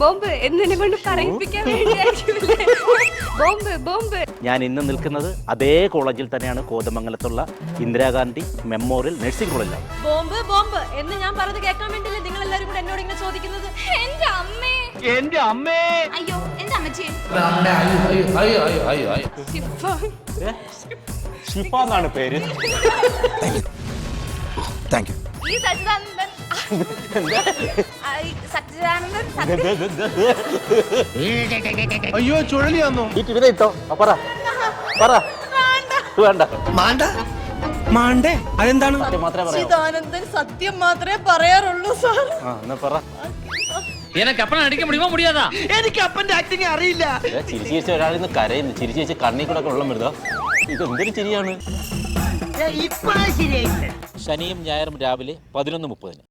Bomb എന്നെ കൊണ്ട് പറയിപ്പിക്കാൻ വേണ്ടിയായിരിക്കും. Bomb bomb. ഞാൻ ഇന്ന് നിൽക്കുന്നത് അതേ കോളേജിൽ തന്നെയാണ്, കോതമംഗലത്തുള്ള ഇന്ദിരാഗാന്ധി മെമ്മോറിയൽ നഴ്സിംഗ് കോളേജിലാണ്. ബോംബ് ബോംബ് എന്ന് ഞാൻ പറഞ്ഞത് കേൾക്കാൻ വേണ്ടിയല്ലേ നിങ്ങൾ എല്ലാവരും കൂടെ എന്നോട് ഇങ്ങനെ ചോദിക്കുന്നത്? എന്റെ അമ്മേ, എന്റെ അമ്മേ, അയ്യോ എന്റെ അമ്മച്ചി. ഷിഫ എന്നാണ് പേര്. ഈ സച്ചിദാനന്ദൻ അയ്യോ ചുഴലിയാന്നോ? ഇട്ടോ പറ പറ. വേണ്ട മാണ്ടേ അതെന്താണ്? മാത്രമേ പറയാം. സച്ചിദാനന്ദൻ സത്യം മാത്രമേ പറയാറുള്ളൂ സാർ. എന്നാ പറ. எனக்கு அப்பனா நடிக்க முடியுமா முடியாதா? എനിക്ക് അപ്പന്റെ ആക്ടിങ് അറിയില്ല. ചിരിച്ചു ചിരിച്ച ഒരാളിൽ നിന്ന് കരയുന്നു, ചിരിച്ചു ചിരിച്ച് കണ്ണീ കൂടെ വെള്ളം വരുന്നോ? ഇത് എന്തൊരു ചിരിയാണ്. ശനിയും ഞായറും രാവിലെ 11:30.